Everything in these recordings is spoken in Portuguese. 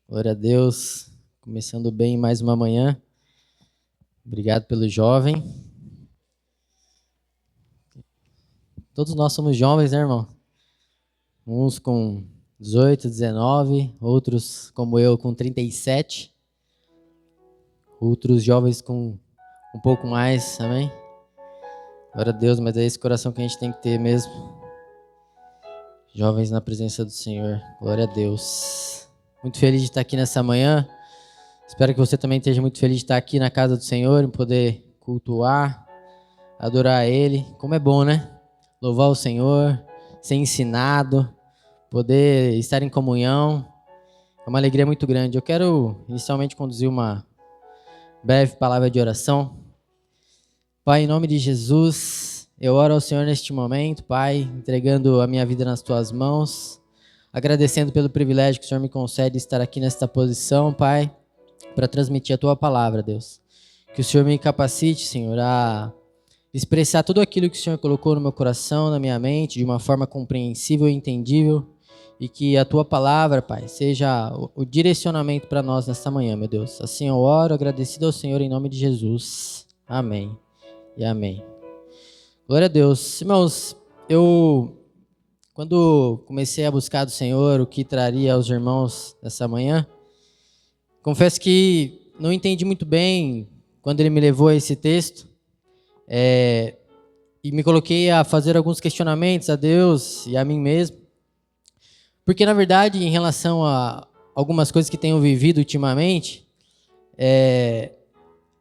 Glória a Deus. Começando bem mais uma manhã. Obrigado pelo jovem. Todos nós somos jovens, né, irmão? Uns com 18, 19, outros como eu com 37, outros jovens com um pouco mais, amém? Glória a Deus, mas é esse coração que a gente tem que ter mesmo. Jovens na presença do Senhor. Glória a Deus. Muito feliz de estar aqui nessa manhã. Espero que você também esteja muito feliz de estar aqui na casa do Senhor, em poder cultuar, adorar a Ele. Como é bom, né? Louvar o Senhor, ser ensinado, poder estar em comunhão. É uma alegria muito grande. Eu quero inicialmente conduzir uma breve palavra de oração. Pai, em nome de Jesus, eu oro ao Senhor neste momento, Pai, entregando a minha vida nas Tuas mãos, agradecendo pelo privilégio que o Senhor me concede de estar aqui nesta posição, Pai, para transmitir a Tua palavra, Deus. Que o Senhor me capacite, Senhor, a expressar tudo aquilo que o Senhor colocou no meu coração, na minha mente, de uma forma compreensível e entendível, e que a Tua palavra, Pai, seja o direcionamento para nós nesta manhã, meu Deus. Assim eu oro, agradecido ao Senhor em nome de Jesus. Amém e amém. Glória a Deus. Irmãos, quando comecei a buscar do Senhor o que traria aos irmãos nessa manhã, confesso que não entendi muito bem quando ele me levou a esse texto, e me coloquei a fazer alguns questionamentos a Deus e a mim mesmo, porque na verdade, em relação a algumas coisas que tenho vivido ultimamente,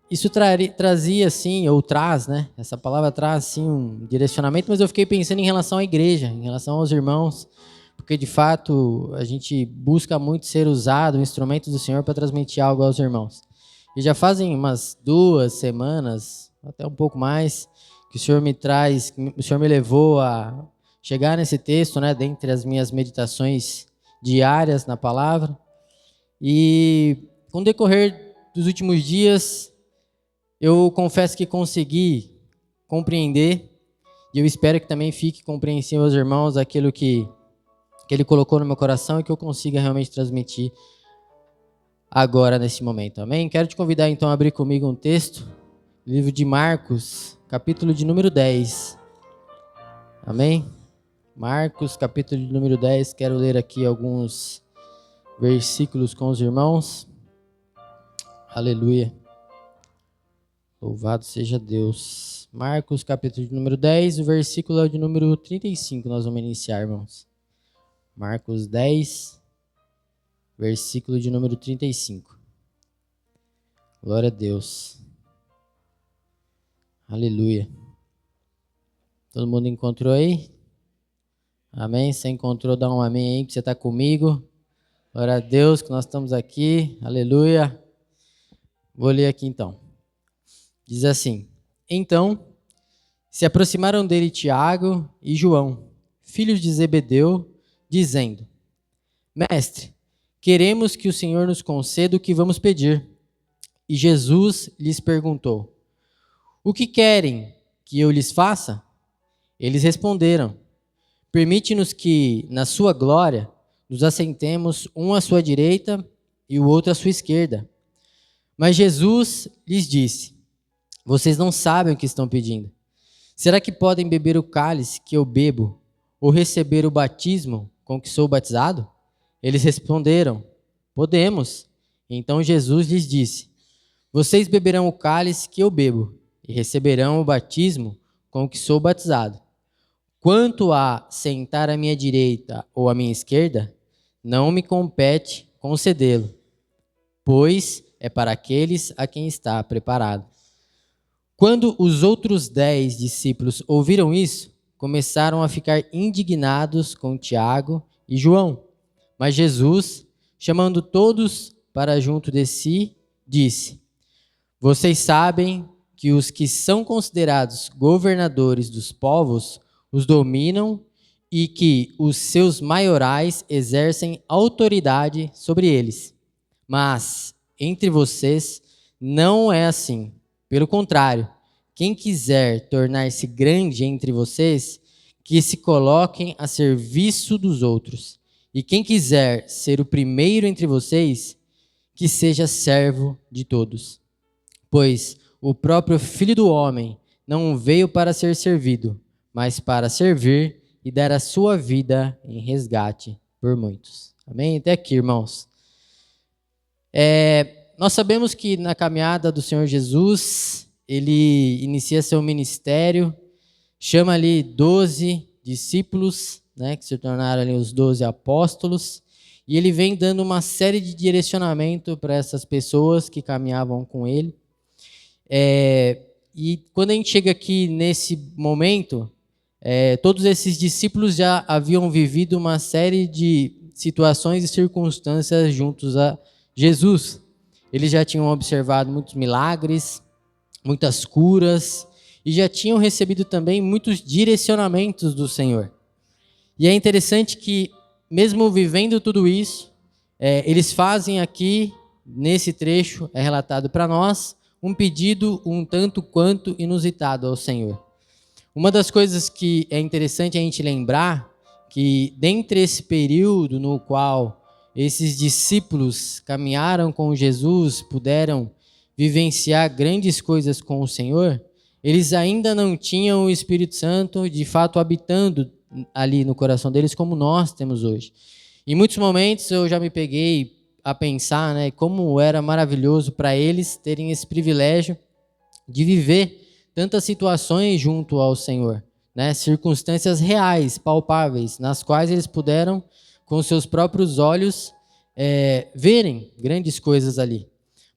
isso trazia assim, ou traz, né? Essa palavra traz assim um direcionamento, mas eu fiquei pensando em relação à igreja, em relação aos irmãos, porque de fato a gente busca muito ser usado, um instrumento do Senhor para transmitir algo aos irmãos. E já fazem umas 2 semanas, até um pouco mais, que o Senhor o Senhor me levou a chegar nesse texto, né, dentre as minhas meditações diárias na palavra. E com o decorrer dos últimos dias, eu confesso que consegui compreender, e eu espero que também fique compreensível aos irmãos aquilo que Ele colocou no meu coração e que eu consiga realmente transmitir agora, nesse momento. Amém? Quero te convidar então a abrir comigo um texto, livro de Marcos, capítulo de número 10. Amém? Marcos, capítulo de número 10. Quero ler aqui alguns versículos com os irmãos. Aleluia. Louvado seja Deus. Marcos, capítulo de número 10, o versículo é de número 35, nós vamos iniciar, irmãos. Marcos 10, versículo de número 35. Glória a Deus. Aleluia. Todo mundo encontrou aí? Amém? Se encontrou, dá um amém aí, que você está comigo. Glória a Deus que nós estamos aqui. Aleluia. Vou ler aqui então. Diz assim: Então se aproximaram dele Tiago e João, filhos de Zebedeu, dizendo: Mestre, queremos que o Senhor nos conceda o que vamos pedir. E Jesus lhes perguntou: O que querem que eu lhes faça? Eles responderam: Permite-nos que, na sua glória, nos assentemos um à sua direita e o outro à sua esquerda. Mas Jesus lhes disse: Vocês não sabem o que estão pedindo. Será que podem beber o cálice que eu bebo ou receber o batismo com que sou batizado? Eles responderam: Podemos. Então Jesus lhes disse: Vocês beberão o cálice que eu bebo e receberão o batismo com que sou batizado. Quanto a sentar à minha direita ou à minha esquerda, não me compete concedê-lo, pois é para aqueles a quem está preparado. Quando os outros 10 discípulos ouviram isso, começaram a ficar indignados com Tiago e João. Mas Jesus, chamando todos para junto de si, disse: Vocês sabem que os que são considerados governadores dos povos os dominam e que os seus maiorais exercem autoridade sobre eles. Mas entre vocês não é assim. Pelo contrário, quem quiser tornar-se grande entre vocês, que se coloquem a serviço dos outros. E quem quiser ser o primeiro entre vocês, que seja servo de todos. Pois o próprio Filho do Homem não veio para ser servido, mas para servir e dar a sua vida em resgate por muitos. Amém? Até aqui, irmãos. Nós sabemos que na caminhada do Senhor Jesus, ele inicia seu ministério, chama ali 12 discípulos, né, que se tornaram ali os 12 apóstolos, e ele vem dando uma série de direcionamento para essas pessoas que caminhavam com ele. E quando a gente chega aqui nesse momento, todos esses discípulos já haviam vivido uma série de situações e circunstâncias juntos a Jesus. Eles já tinham observado muitos milagres, muitas curas, e já tinham recebido também muitos direcionamentos do Senhor. E é interessante que, mesmo vivendo tudo isso, eles fazem aqui, nesse trecho, é relatado para nós, um pedido um tanto quanto inusitado ao Senhor. Uma das coisas que é interessante a gente lembrar, que dentre esse período no qual esses discípulos caminharam com Jesus, puderam vivenciar grandes coisas com o Senhor, eles ainda não tinham o Espírito Santo de fato habitando ali no coração deles como nós temos hoje. Em muitos momentos eu já me peguei a pensar, né, como era maravilhoso para eles terem esse privilégio de viver tantas situações junto ao Senhor, né, circunstâncias reais, palpáveis, nas quais eles puderam, com seus próprios olhos, verem grandes coisas ali.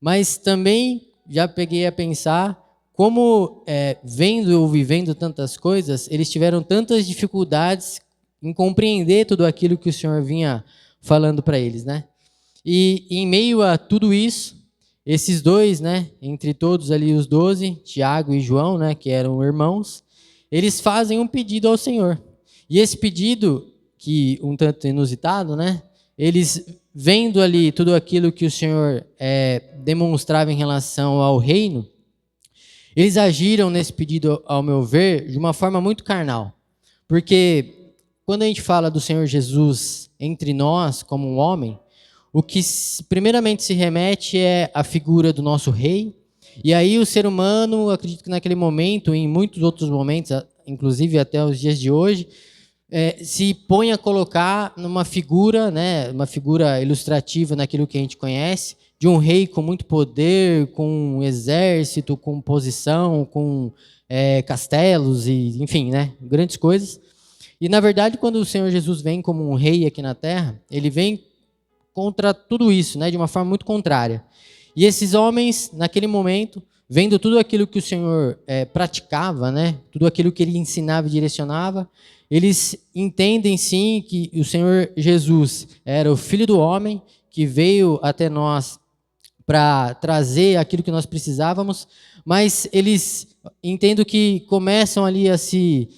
Mas também já peguei a pensar como, vendo ou vivendo tantas coisas, eles tiveram tantas dificuldades em compreender tudo aquilo que o Senhor vinha falando para eles, né? E em meio a tudo isso, esses dois, né, entre todos ali os 12, Tiago e João, né, que eram irmãos, eles fazem um pedido ao Senhor. E esse pedido, que um tanto inusitado, né, eles vendo ali tudo aquilo que o Senhor demonstrava em relação ao reino, eles agiram nesse pedido, ao meu ver, de uma forma muito carnal. Porque quando a gente fala do Senhor Jesus entre nós, como um homem, o que primeiramente se remete é a figura do nosso rei. E aí o ser humano, acredito que naquele momento, em muitos outros momentos, inclusive até os dias de hoje, se põe a colocar numa figura, né, uma figura ilustrativa naquilo que a gente conhece, de um rei com muito poder, com um exército, com posição, com castelos e, enfim, né, grandes coisas. E na verdade, quando o Senhor Jesus vem como um rei aqui na Terra, ele vem contra tudo isso, né, de uma forma muito contrária. E esses homens, naquele momento, vendo tudo aquilo que o Senhor praticava, né, tudo aquilo que ele ensinava e direcionava, eles entendem sim que o Senhor Jesus era o Filho do Homem, que veio até nós para trazer aquilo que nós precisávamos, mas eles entendem que começam ali a se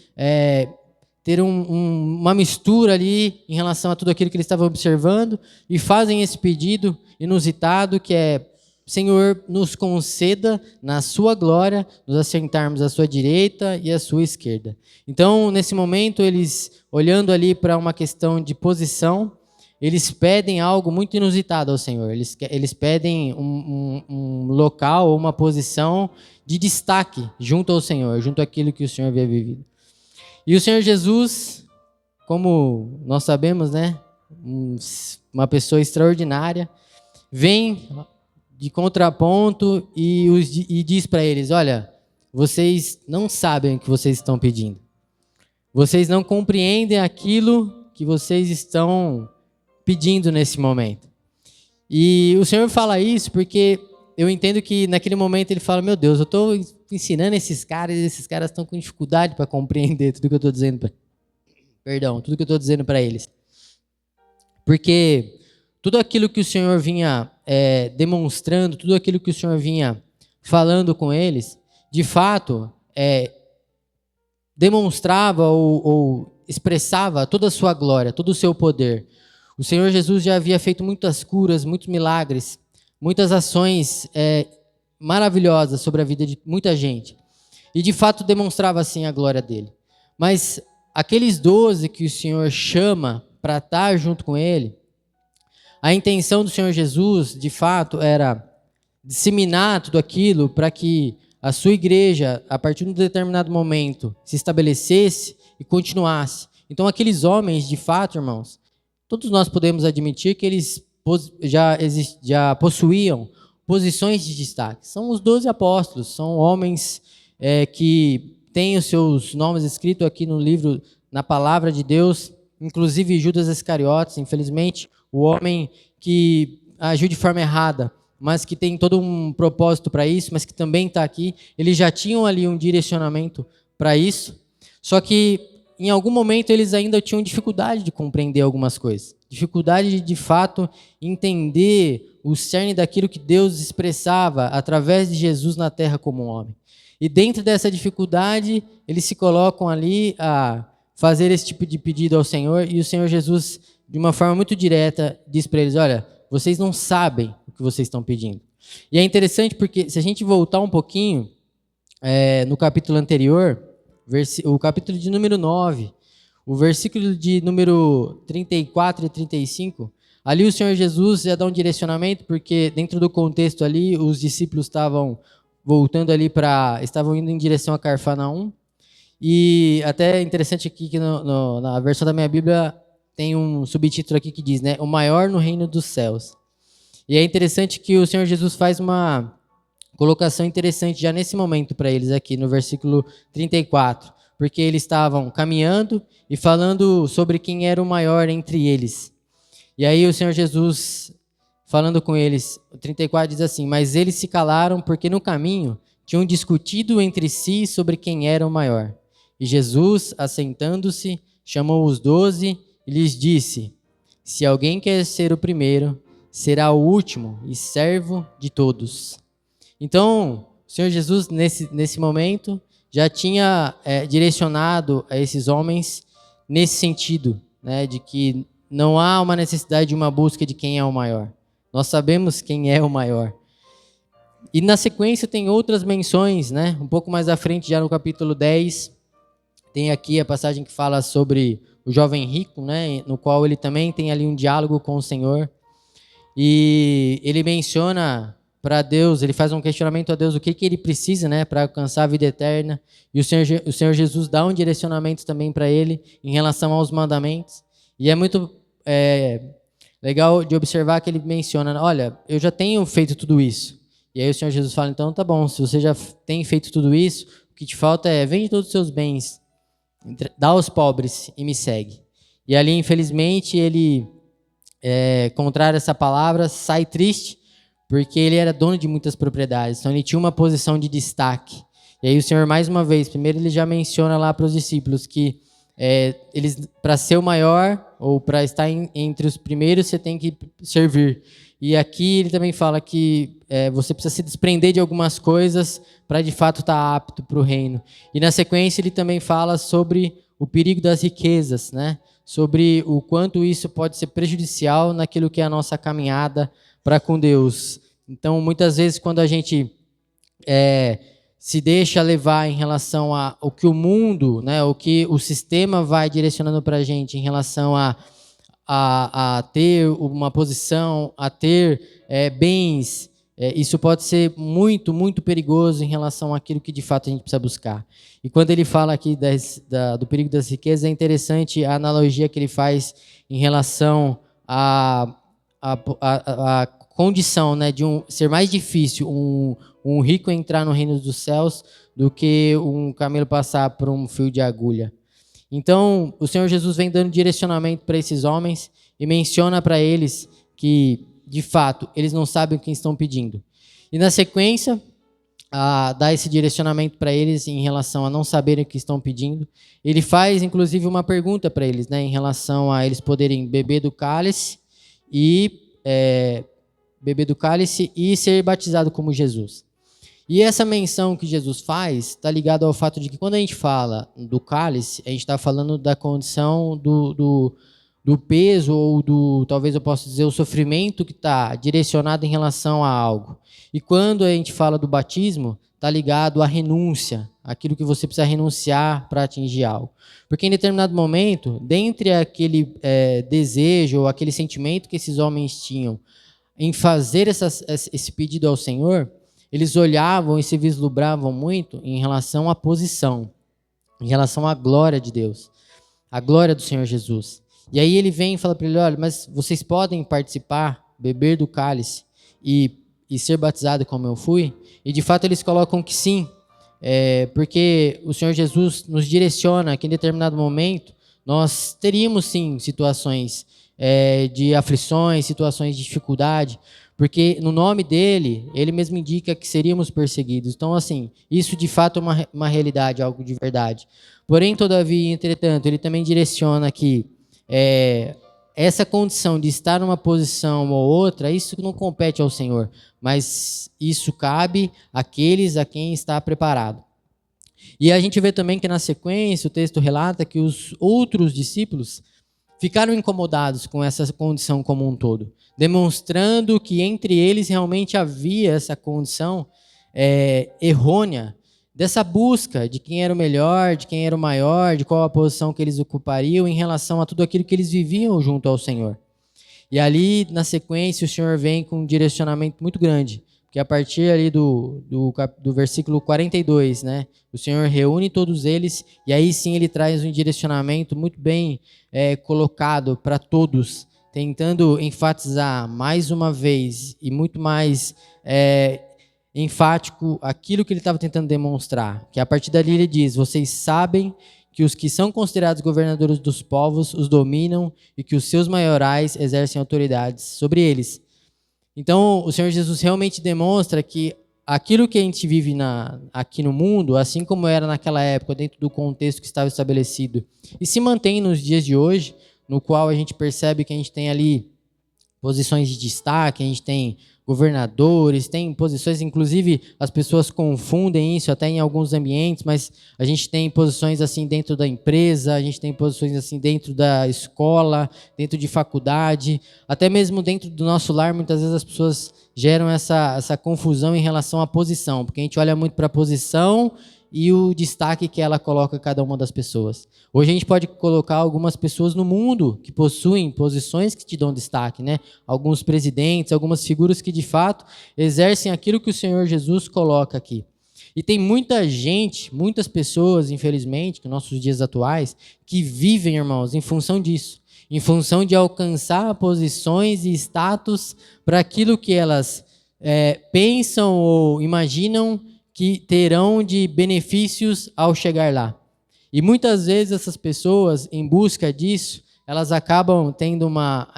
ter uma mistura ali em relação a tudo aquilo que eles estavam observando e fazem esse pedido inusitado que é: Senhor, nos conceda na sua glória nos assentarmos à sua direita e à sua esquerda. Então, nesse momento, eles, olhando ali para uma questão de posição, eles pedem algo muito inusitado ao Senhor. Eles pedem um local, uma posição de destaque junto ao Senhor, junto àquilo que o Senhor havia vivido. E o Senhor Jesus, como nós sabemos, né, uma pessoa extraordinária, vem de contraponto e diz para eles: olha, vocês não sabem o que vocês estão pedindo. Vocês não compreendem aquilo que vocês estão pedindo nesse momento. E o Senhor fala isso porque eu entendo que naquele momento ele fala: meu Deus, eu estou ensinando esses caras e esses caras estão com dificuldade para compreender tudo que eu estou dizendo tudo que eu estou dizendo para eles. Porque tudo aquilo que o Senhor vinha demonstrando, tudo aquilo que o Senhor vinha falando com eles, de fato, demonstrava ou expressava toda a sua glória, todo o seu poder. O Senhor Jesus já havia feito muitas curas, muitos milagres, muitas ações maravilhosas sobre a vida de muita gente. E de fato demonstrava assim a glória dele. Mas aqueles 12 que o Senhor chama para estar junto com ele, a intenção do Senhor Jesus, de fato, era disseminar tudo aquilo para que a sua igreja, a partir de um determinado momento, se estabelecesse e continuasse. Então, aqueles homens, de fato, irmãos, todos nós podemos admitir que eles já possuíam posições de destaque. São os 12 apóstolos, são homens que têm os seus nomes escritos aqui no livro, na palavra de Deus, inclusive Judas Iscariotes, infelizmente, o homem que agiu de forma errada, mas que tem todo um propósito para isso, mas que também está aqui. Eles já tinham ali um direcionamento para isso, só que em algum momento eles ainda tinham dificuldade de compreender algumas coisas, dificuldade de fato entender o cerne daquilo que Deus expressava através de Jesus na terra como um homem. E dentro dessa dificuldade, eles se colocam ali a fazer esse tipo de pedido ao Senhor, e o Senhor Jesus, de uma forma muito direta, diz para eles: olha, vocês não sabem o que vocês estão pedindo. E é interessante porque, se a gente voltar um pouquinho no capítulo anterior, o capítulo de número 9, o versículo de número 34 e 35, ali o Senhor Jesus já dá um direcionamento, porque dentro do contexto ali, os discípulos estavam voltando ali estavam indo em direção a Cafarnaum, e até é interessante aqui que na versão da minha Bíblia tem um subtítulo aqui que diz, né, o maior no reino dos céus. E é interessante que o Senhor Jesus faz uma colocação interessante já nesse momento para eles aqui no versículo 34, porque eles estavam caminhando e falando sobre quem era o maior entre eles. E aí o Senhor Jesus, falando com eles, o 34 diz assim: mas eles se calaram porque no caminho tinham discutido entre si sobre quem era o maior. E Jesus, assentando-se, chamou os 12 e lhes disse: se alguém quer ser o primeiro, será o último e servo de todos. Então, o Senhor Jesus, nesse momento, já tinha direcionado a esses homens nesse sentido, né, de que não há uma necessidade de uma busca de quem é o maior. Nós sabemos quem é o maior. E na sequência tem outras menções, né, um pouco mais à frente, já no capítulo 10, tem aqui a passagem que fala sobre o jovem rico, né, no qual ele também tem ali um diálogo com o Senhor. E ele menciona para Deus, ele faz um questionamento a Deus, o que ele precisa, né, para alcançar a vida eterna. E o Senhor Jesus dá um direcionamento também para ele em relação aos mandamentos. E é muito legal de observar que ele menciona: olha, eu já tenho feito tudo isso. E aí o Senhor Jesus fala: então tá bom, se você já tem feito tudo isso, o que te falta é: vende todos os seus bens, dá aos pobres e me segue. E ali, infelizmente, ele, contrário a essa palavra, sai triste, porque ele era dono de muitas propriedades, então ele tinha uma posição de destaque. E aí o Senhor, mais uma vez, primeiro ele já menciona lá para os discípulos que eles, para ser o maior, ou para estar entre os primeiros, você tem que servir. E aqui ele também fala que você precisa se desprender de algumas coisas para de fato estar apto para o reino. E na sequência ele também fala sobre o perigo das riquezas, né? Sobre o quanto isso pode ser prejudicial naquilo que é a nossa caminhada para com Deus. Então, muitas vezes, quando a gente se deixa levar em relação ao que o mundo, né, o que o sistema vai direcionando para a gente em relação a ter uma posição, a ter bens, isso pode ser muito, muito perigoso em relação àquilo que de fato a gente precisa buscar. E quando ele fala aqui do perigo das riquezas, é interessante a analogia que ele faz em relação à condição, né, de ser mais difícil um rico entrar no reino dos céus do que um camelo passar por um fio de agulha. Então, o Senhor Jesus vem dando direcionamento para esses homens e menciona para eles que, de fato, eles não sabem o que estão pedindo. E na sequência, dá esse direcionamento para eles em relação a não saberem o que estão pedindo. Ele faz, inclusive, uma pergunta para eles, né, em relação a eles poderem beber do cálice e ser batizado como Jesus. E essa menção que Jesus faz está ligada ao fato de que quando a gente fala do cálice, a gente está falando da condição do peso ou do, talvez eu possa dizer, o sofrimento que está direcionado em relação a algo. E quando a gente fala do batismo, está ligado à renúncia, aquilo que você precisa renunciar para atingir algo. Porque em determinado momento, dentre aquele desejo ou aquele sentimento que esses homens tinham em fazer esse pedido ao Senhor, eles olhavam e se vislumbravam muito em relação à posição, em relação à glória de Deus, a glória do Senhor Jesus. E aí ele vem e fala para ele, olha, mas vocês podem participar, beber do cálice e ser batizado como eu fui? E de fato eles colocam que sim, porque o Senhor Jesus nos direciona que em determinado momento nós teríamos sim situações de aflições, situações de dificuldade, porque no nome dele, ele mesmo indica que seríamos perseguidos. Então, assim, isso de fato é uma realidade, algo de verdade. Porém, todavia, entretanto, ele também direciona que essa condição de estar numa posição ou outra, isso não compete ao Senhor, mas isso cabe àqueles a quem está preparado. E a gente vê também que na sequência o texto relata que os outros discípulos ficaram incomodados com essa condição como um todo, demonstrando que entre eles realmente havia essa condição errônea, dessa busca de quem era o melhor, de quem era o maior, de qual a posição que eles ocupariam em relação a tudo aquilo que eles viviam junto ao Senhor. E ali, na sequência, o Senhor vem com um direcionamento muito grande, porque a partir ali do versículo 42, né, o Senhor reúne todos eles, e aí sim ele traz um direcionamento muito bem colocado para todos, tentando enfatizar mais uma vez e muito mais enfático aquilo que ele estava tentando demonstrar, que a partir dali ele diz, vocês sabem que os que são considerados governadores dos povos os dominam e que os seus maiorais exercem autoridades sobre eles. Então, o Senhor Jesus realmente demonstra que aquilo que a gente vive aqui no mundo, assim como era naquela época, dentro do contexto que estava estabelecido, e se mantém nos dias de hoje, no qual a gente percebe que a gente tem ali posições de destaque, a gente tem governadores, tem posições, inclusive as pessoas confundem isso até em alguns ambientes, mas a gente tem posições assim dentro da empresa, a gente tem posições assim dentro da escola, dentro de faculdade, até mesmo dentro do nosso lar, muitas vezes as pessoas geram essa confusão em relação à posição, porque a gente olha muito para a posição e o destaque que ela coloca cada uma das pessoas. Hoje a gente pode colocar algumas pessoas no mundo que possuem posições que te dão destaque, né? Alguns presidentes, algumas figuras que de fato exercem aquilo que o Senhor Jesus coloca aqui. E tem muita gente, muitas pessoas, infelizmente, nos nossos dias atuais, que vivem, irmãos, em função disso, em função de alcançar posições e status para aquilo que elas pensam ou imaginam que terão de benefícios ao chegar lá. E muitas vezes essas pessoas, em busca disso, elas acabam tendo uma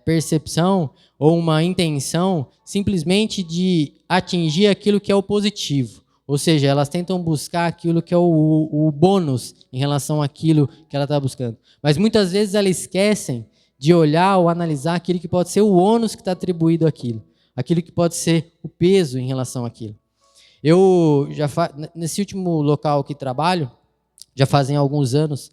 percepção ou uma intenção simplesmente de atingir aquilo que é o positivo. Ou seja, elas tentam buscar aquilo que é o bônus em relação àquilo que ela está buscando. Mas muitas vezes elas esquecem de olhar ou analisar aquilo que pode ser o ônus que está atribuído àquilo. Aquilo que pode ser o peso em relação àquilo. Eu nesse último local que trabalho, já fazem alguns anos,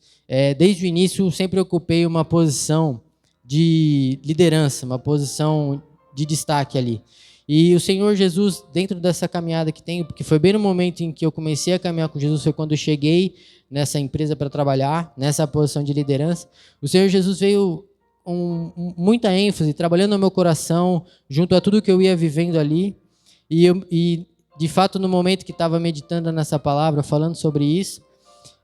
desde o início sempre ocupei uma posição de liderança, uma posição de destaque ali. E o Senhor Jesus, dentro dessa caminhada que tenho, porque foi bem no momento em que eu comecei a caminhar com Jesus, foi quando eu cheguei nessa empresa para trabalhar, nessa posição de liderança, o Senhor Jesus veio com muita ênfase, trabalhando no meu coração, junto a tudo que eu ia vivendo ali, e de fato, no momento que estava meditando nessa palavra, falando sobre isso,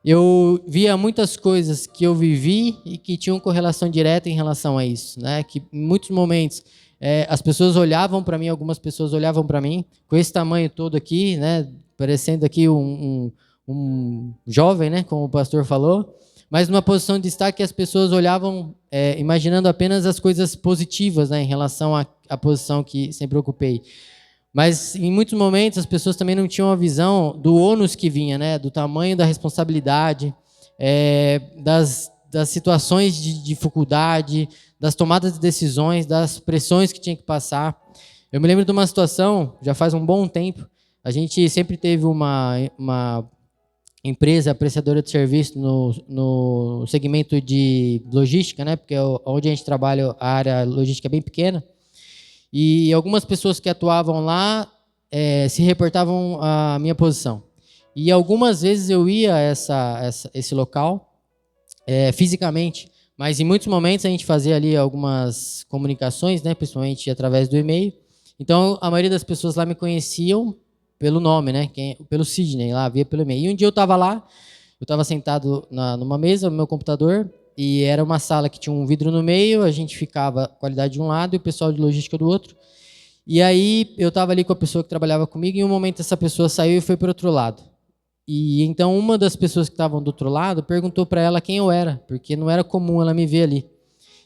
eu via muitas coisas que eu vivi e que tinham correlação direta em relação a isso, né? Que em muitos momentos as pessoas olhavam para mim, algumas pessoas olhavam para mim com esse tamanho todo aqui, né? Parecendo aqui um jovem, né? Como o pastor falou, mas numa posição de destaque as pessoas olhavam imaginando apenas as coisas positivas, né? Em relação à posição que sempre ocupei. Mas em muitos momentos as pessoas também não tinham a visão do ônus que vinha, né? Do tamanho da responsabilidade, das situações de dificuldade, das tomadas de decisões, das pressões que tinha que passar. Eu me lembro de uma situação, já faz um bom tempo, a gente sempre teve uma empresa prestadora de serviço no segmento de logística, né? Porque onde a gente trabalha, a área logística é bem pequena. E algumas pessoas que atuavam lá se reportavam à minha posição. E algumas vezes eu ia a esse local fisicamente, mas em muitos momentos a gente fazia ali algumas comunicações, né? Principalmente através do e-mail. Então, a maioria das pessoas lá me conheciam pelo nome, né? Pelo Sidney, lá, via pelo e-mail. E um dia eu estava lá, eu estava sentado numa mesa, no meu computador, e era uma sala que tinha um vidro no meio, a gente ficava qualidade de um lado e o pessoal de logística do outro. E aí eu estava ali com a pessoa que trabalhava comigo, e em um momento essa pessoa saiu e foi para o outro lado. E então uma das pessoas que estavam do outro lado perguntou para ela quem eu era, porque não era comum ela me ver ali.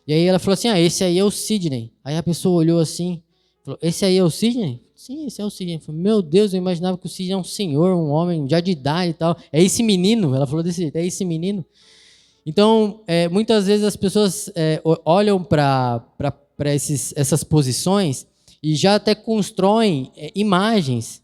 E aí ela falou assim, esse aí é o Sidney. Aí a pessoa olhou assim, falou, esse aí é o Sidney? Sim, esse é o Sidney. Falei, meu Deus, eu imaginava que o Sidney é um senhor, um homem já de idade e tal. É esse menino? Ela falou desse jeito, é esse menino? Então, muitas vezes as pessoas olham para essas posições e já até constroem imagens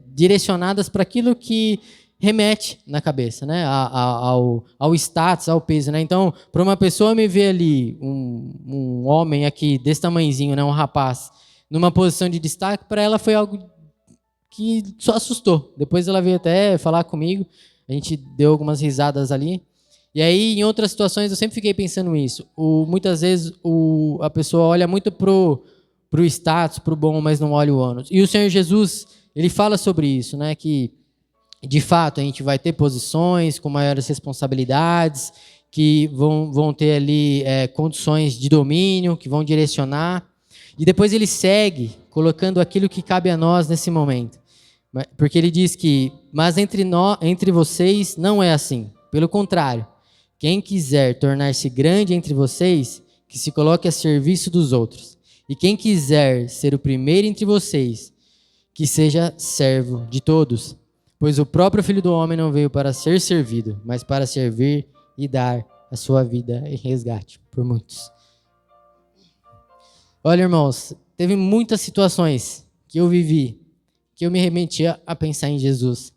direcionadas para aquilo que remete na cabeça, né? ao status, ao peso. Né? Então, para uma pessoa me ver ali, um homem aqui desse tamanhozinho, né? Um rapaz, numa posição de destaque, para ela foi algo que só assustou. Depois ela veio até falar comigo, a gente deu algumas risadas ali. E aí, em outras situações, eu sempre fiquei pensando nisso. Muitas vezes a pessoa olha muito pro status, pro bom, mas não olha o ônus. E o Senhor Jesus, ele fala sobre isso, né? Que, de fato, a gente vai ter posições com maiores responsabilidades, que vão ter ali condições de domínio, que vão direcionar. E depois ele segue colocando aquilo que cabe a nós nesse momento. Porque ele diz que, mas entre vocês não é assim. Pelo contrário, quem quiser tornar-se grande entre vocês, que se coloque a serviço dos outros. E quem quiser ser o primeiro entre vocês, que seja servo de todos. Pois o próprio Filho do Homem não veio para ser servido, mas para servir e dar a sua vida em resgate por muitos. Olha, irmãos, teve muitas situações que eu vivi, que eu me remetia a pensar em Jesus.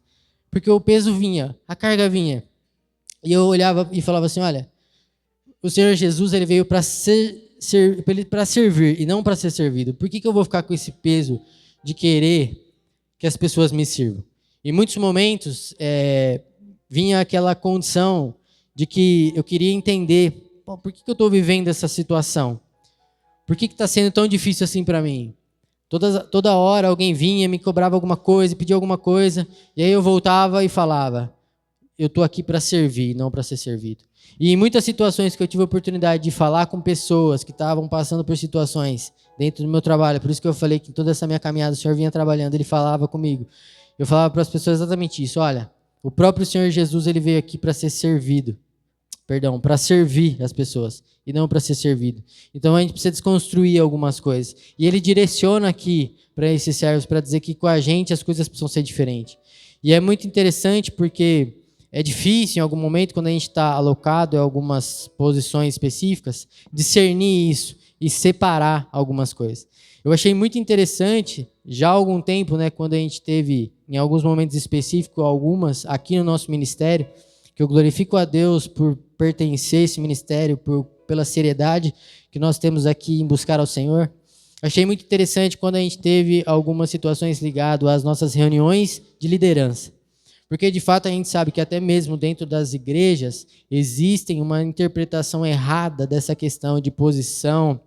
Porque o peso vinha, a carga vinha. E eu olhava e falava assim, olha, o Senhor Jesus ele veio para servir e não para ser servido. Por que eu vou ficar com esse peso de querer que as pessoas me sirvam? Em muitos momentos, vinha aquela condição de que eu queria entender, por que eu estou vivendo essa situação? Por que está sendo tão difícil assim para mim? Toda hora alguém vinha, me cobrava alguma coisa, pedia alguma coisa, e aí eu voltava e falava, eu estou aqui para servir, não para ser servido. E em muitas situações que eu tive a oportunidade de falar com pessoas que estavam passando por situações dentro do meu trabalho, por isso que eu falei que toda essa minha caminhada o Senhor vinha trabalhando, Ele falava comigo. Eu falava para as pessoas exatamente isso, olha, o próprio Senhor Jesus ele veio aqui para ser servido, para servir as pessoas e não para ser servido. Então a gente precisa desconstruir algumas coisas. E Ele direciona aqui para esses servos para dizer que com a gente as coisas precisam ser diferentes. E é muito interessante porque é difícil, em algum momento, quando a gente está alocado em algumas posições específicas, discernir isso e separar algumas coisas. Eu achei muito interessante, já há algum tempo, né, quando a gente teve, em alguns momentos específicos, algumas aqui no nosso ministério, que eu glorifico a Deus por pertencer a esse ministério, pela seriedade que nós temos aqui em buscar ao Senhor. Achei muito interessante quando a gente teve algumas situações ligadas às nossas reuniões de liderança. Porque, de fato, a gente sabe que até mesmo dentro das igrejas existem uma interpretação errada dessa questão de posição,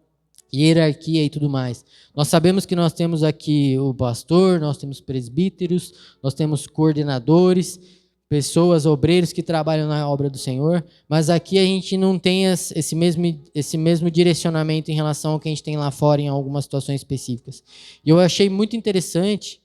hierarquia e tudo mais. Nós sabemos que nós temos aqui o pastor, nós temos presbíteros, nós temos coordenadores, pessoas, obreiros que trabalham na obra do Senhor, mas aqui a gente não tem esse mesmo direcionamento em relação ao que a gente tem lá fora em algumas situações específicas. E eu achei muito interessante,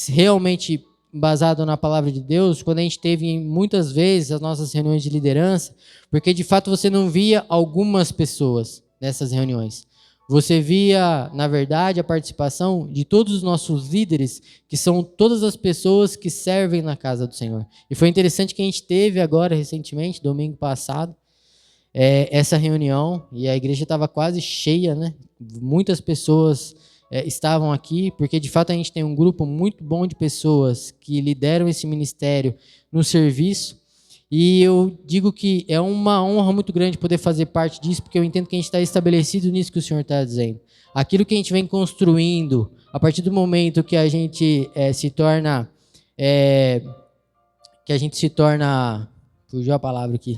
realmente baseado na palavra de Deus, quando a gente teve muitas vezes as nossas reuniões de liderança, porque de fato você não via algumas pessoas nessas reuniões. Você via, na verdade, a participação de todos os nossos líderes, que são todas as pessoas que servem na casa do Senhor. E foi interessante que a gente teve agora, recentemente, domingo passado, essa reunião, e a igreja estava quase cheia, né? Muitas pessoas estavam aqui, porque de fato a gente tem um grupo muito bom de pessoas que lideram esse ministério no serviço, e eu digo que é uma honra muito grande poder fazer parte disso, porque eu entendo que a gente está estabelecido nisso que o Senhor está dizendo. Aquilo que a gente vem construindo, a partir do momento que a gente se torna... fugiu a palavra aqui.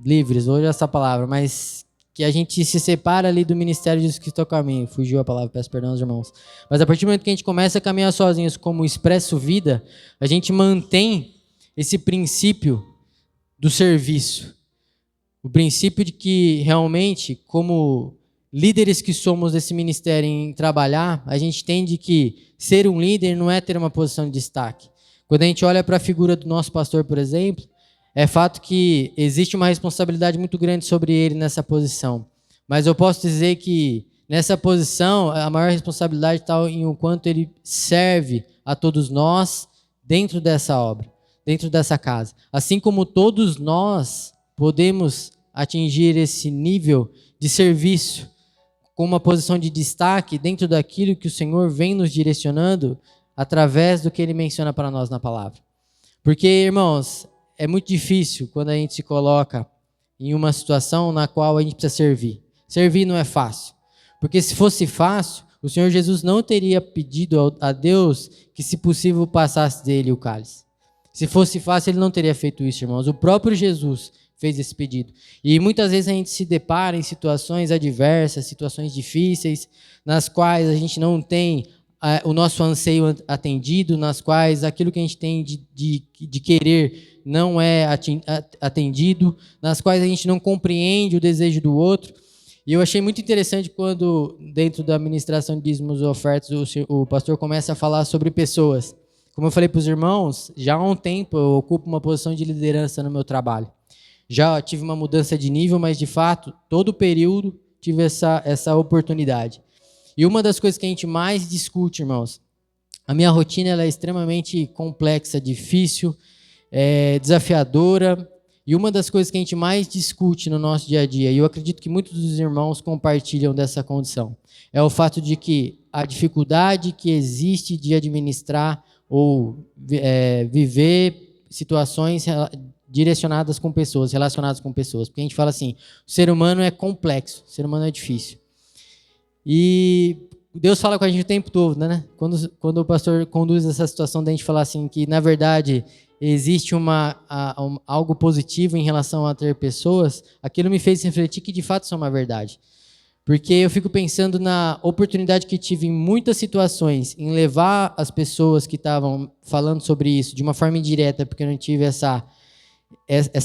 Livres, hoje é essa palavra, mas que a gente se separa ali do ministério de Jesus Cristo ao caminho. Fugiu a palavra, peço perdão aos irmãos. Mas a partir do momento que a gente começa a caminhar sozinhos como Expresso Vida, a gente mantém esse princípio do serviço. O princípio de que realmente, como líderes que somos desse ministério em trabalhar, a gente entende que ser um líder não é ter uma posição de destaque. Quando a gente olha para a figura do nosso pastor, por exemplo, é fato que existe uma responsabilidade muito grande sobre ele nessa posição. Mas eu posso dizer que nessa posição, a maior responsabilidade está em o quanto ele serve a todos nós dentro dessa obra, dentro dessa casa. Assim como todos nós podemos atingir esse nível de serviço com uma posição de destaque dentro daquilo que o Senhor vem nos direcionando através do que Ele menciona para nós na palavra. Porque, irmãos, é muito difícil quando a gente se coloca em uma situação na qual a gente precisa servir. Servir não é fácil. Porque se fosse fácil, o Senhor Jesus não teria pedido a Deus que, se possível, passasse dele o cálice. Se fosse fácil, Ele não teria feito isso, irmãos. O próprio Jesus fez esse pedido. E muitas vezes a gente se depara em situações adversas, situações difíceis, nas quais a gente não tem o nosso anseio atendido, nas quais aquilo que a gente tem de querer não é atendido, nas quais a gente não compreende o desejo do outro. E eu achei muito interessante quando, dentro da administração de dízimos e ofertas, o pastor começa a falar sobre pessoas. Como eu falei para os irmãos, já há um tempo eu ocupo uma posição de liderança no meu trabalho. Já tive uma mudança de nível, mas de fato, todo o período tive essa oportunidade. E uma das coisas que a gente mais discute, irmãos, a minha rotina ela é extremamente complexa, difícil, desafiadora, e uma das coisas que a gente mais discute no nosso dia a dia, e eu acredito que muitos dos irmãos compartilham dessa condição, é o fato de que a dificuldade que existe de administrar ou viver situações direcionadas com pessoas, relacionadas com pessoas. Porque a gente fala assim, o ser humano é complexo, o ser humano é difícil. E Deus fala com a gente o tempo todo, né? Quando o pastor conduz essa situação da gente falar assim, que na verdade existe algo positivo em relação a ter pessoas, aquilo me fez refletir que de fato isso é uma verdade. Porque eu fico pensando na oportunidade que tive em muitas situações, em levar as pessoas que estavam falando sobre isso de uma forma indireta, porque eu não tive essa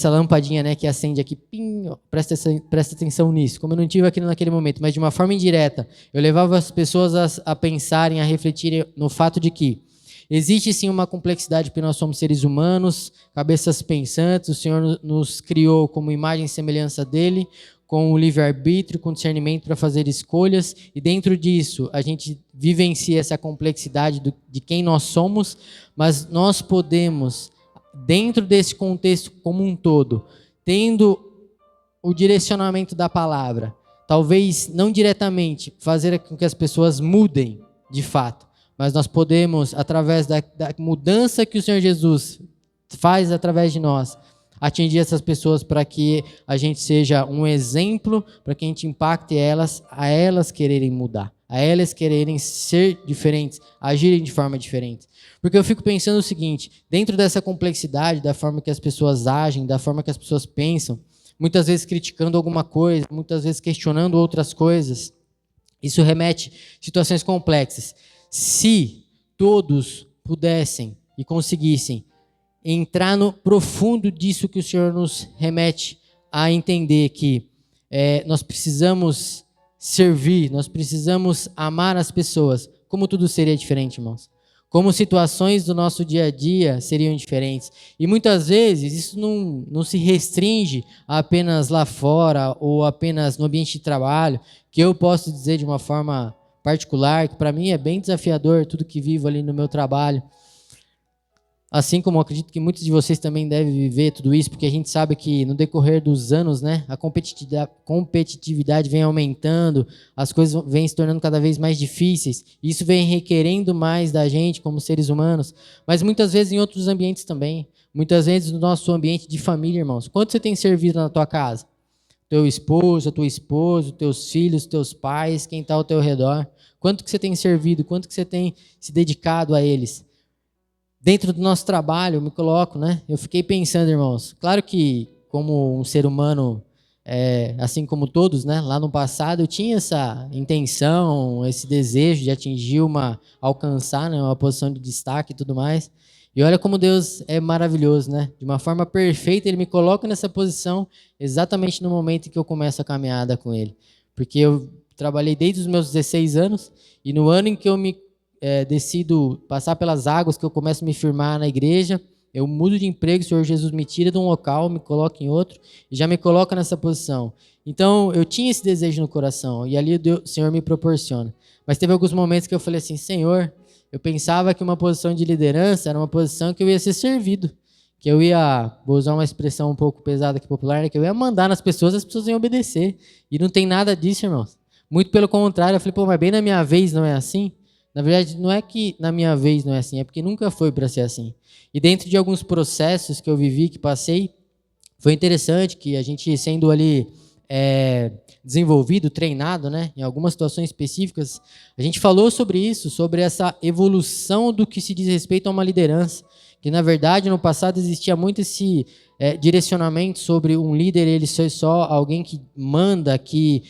lampadinha, né, que acende aqui, pim, ó, presta atenção nisso, como eu não tive aquilo naquele momento, mas de uma forma indireta, eu levava as pessoas a pensarem, a refletirem no fato de que existe sim uma complexidade, porque nós somos seres humanos, cabeças pensantes, o Senhor nos criou como imagem e semelhança dele, com o livre-arbítrio, com discernimento para fazer escolhas, e dentro disso a gente vivencia essa complexidade de quem nós somos, mas nós podemos, dentro desse contexto como um todo, tendo o direcionamento da palavra, talvez não diretamente fazer com que as pessoas mudem de fato, mas nós podemos, através da mudança que o Senhor Jesus faz através de nós, atingir essas pessoas para que a gente seja um exemplo, para que a gente impacte elas, a elas quererem mudar, a elas quererem ser diferentes, agirem de forma diferente. Porque eu fico pensando o seguinte, dentro dessa complexidade, da forma que as pessoas agem, da forma que as pessoas pensam, muitas vezes criticando alguma coisa, muitas vezes questionando outras coisas, isso remete a situações complexas. Se todos pudessem e conseguissem entrar no profundo disso que o Senhor nos remete a entender, que nós precisamos servir, nós precisamos amar as pessoas, como tudo seria diferente, irmãos. Como situações do nosso dia a dia seriam diferentes. E muitas vezes isso não se restringe a apenas lá fora ou apenas no ambiente de trabalho, que eu posso dizer de uma forma particular, que para mim é bem desafiador tudo que vivo ali no meu trabalho. assim como eu acredito que muitos de vocês também devem viver tudo isso, porque a gente sabe que no decorrer dos anos, né, a competitividade vem aumentando, as coisas vêm se tornando cada vez mais difíceis, e isso vem requerendo mais da gente como seres humanos, mas muitas vezes em outros ambientes também, muitas vezes no nosso ambiente de família, irmãos. Quanto você tem servido na tua casa? Teu esposo, a tua esposa, teus filhos, teus pais, quem está ao teu redor? Quanto que você tem servido? Quanto que você tem se dedicado a eles? Dentro do nosso trabalho, eu me coloco, né? Eu fiquei pensando, irmãos, claro que como um ser humano, assim como todos, né? Lá no passado eu tinha essa intenção, esse desejo de atingir alcançar, né, uma posição de destaque e tudo mais. E olha como Deus é maravilhoso, né? De uma forma perfeita, Ele me coloca nessa posição exatamente no momento em que eu começo a caminhada com Ele. Porque eu trabalhei desde os meus 16 anos e no ano em que eu decido passar pelas águas, que eu começo a me firmar na igreja, eu mudo de emprego, o Senhor Jesus me tira de um local, me coloca em outro, e já me coloca nessa posição. Então, eu tinha esse desejo no coração, e ali o Senhor me proporciona. Mas teve alguns momentos que eu falei assim, Senhor, eu pensava que uma posição de liderança era uma posição que eu ia ser servido, que eu ia, vou usar uma expressão um pouco pesada aqui popular, né, que eu ia mandar nas pessoas, as pessoas iam obedecer. E não tem nada disso, irmãos. Muito pelo contrário, eu falei, mas bem na minha vez não é assim? Na verdade, não é que na minha vez não é assim, é porque nunca foi para ser assim. E dentro de alguns processos que eu vivi, que passei, foi interessante que a gente sendo ali desenvolvido, treinado, né, em algumas situações específicas, a gente falou sobre isso, sobre essa evolução do que se diz respeito a uma liderança, que na verdade no passado existia muito esse direcionamento sobre um líder, ele ser só alguém que manda, que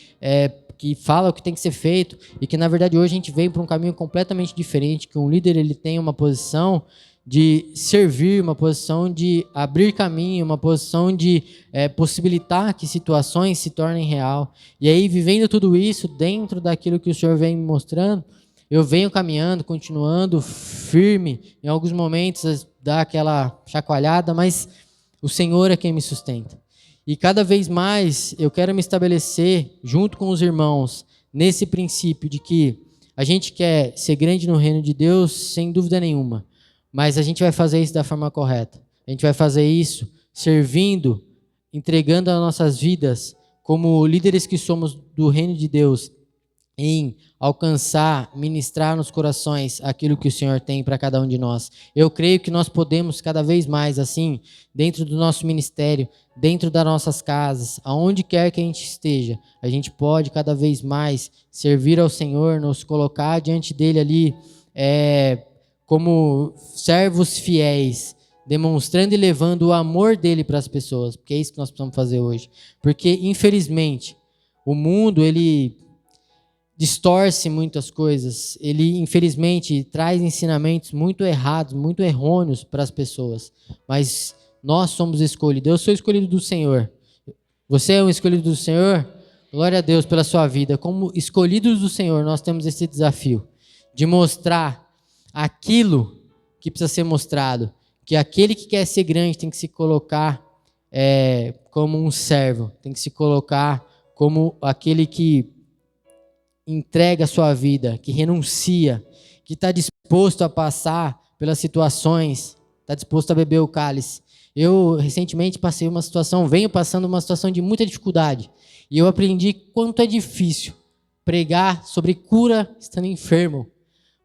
fala o que tem que ser feito, e que na verdade hoje a gente veio para um caminho completamente diferente, que um líder ele tem uma posição de servir, uma posição de abrir caminho, uma posição de possibilitar que situações se tornem real. E aí, vivendo tudo isso dentro daquilo que o Senhor vem me mostrando, eu venho caminhando, continuando firme, em alguns momentos dá aquela chacoalhada, mas o Senhor é quem me sustenta. E cada vez mais eu quero me estabelecer junto com os irmãos nesse princípio de que a gente quer ser grande no reino de Deus, sem dúvida nenhuma, mas a gente vai fazer isso da forma correta. A gente vai fazer isso servindo, entregando as nossas vidas como líderes que somos do reino de Deus, em alcançar, ministrar nos corações aquilo que o Senhor tem para cada um de nós. Eu creio que nós podemos cada vez mais, assim, dentro do nosso ministério, dentro das nossas casas, aonde quer que a gente esteja, a gente pode cada vez mais servir ao Senhor, nos colocar diante dele ali, como servos fiéis, demonstrando e levando o amor dele para as pessoas, porque é isso que nós precisamos fazer hoje. Porque, infelizmente, o mundo, ele distorce muitas coisas, ele infelizmente traz ensinamentos muito errados, muito errôneos para as pessoas, mas nós somos escolhidos, eu sou escolhido do Senhor, você é um escolhido do Senhor, glória a Deus pela sua vida. Como escolhidos do Senhor, nós temos esse desafio de mostrar aquilo que precisa ser mostrado, que aquele que quer ser grande tem que se colocar como um servo, tem que se colocar como aquele que entrega a sua vida, que renuncia, que está disposto a passar pelas situações, está disposto a beber o cálice. Eu recentemente venho passando uma situação de muita dificuldade, e eu aprendi quanto é difícil pregar sobre cura estando enfermo,